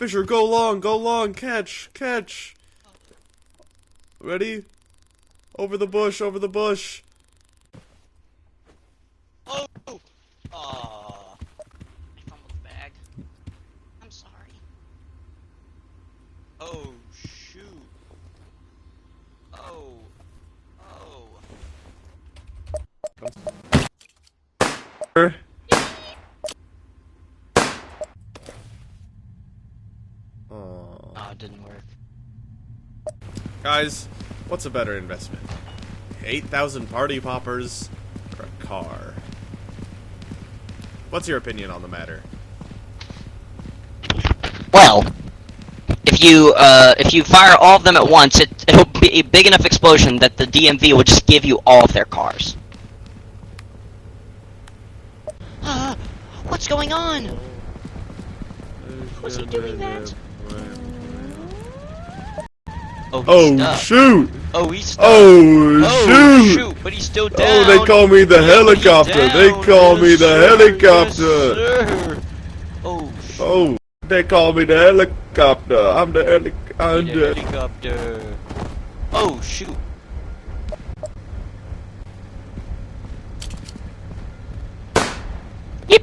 Fisher, go long, catch, catch. Ready? Over the bush, over the bush. Oh! Aw. I fumbled the bag. I'm sorry. Oh, shoot. Oh. Oh. Oh, it didn't work. Guys, what's a better investment? 8,000 party poppers or a car? What's your opinion on the matter? Well, if you fire all of them at once, it'll be a big enough explosion that the DMV will just give you all of their cars. What's going on? Was he doing that? Oh, shoot! Oh, he's stuck. Oh, shoot! But he's still down. Oh, they call me the helicopter. They call me the helicopter. Yes, oh, shoot. Oh, they call me the helicopter. I'm the helicopter. Oh, shoot.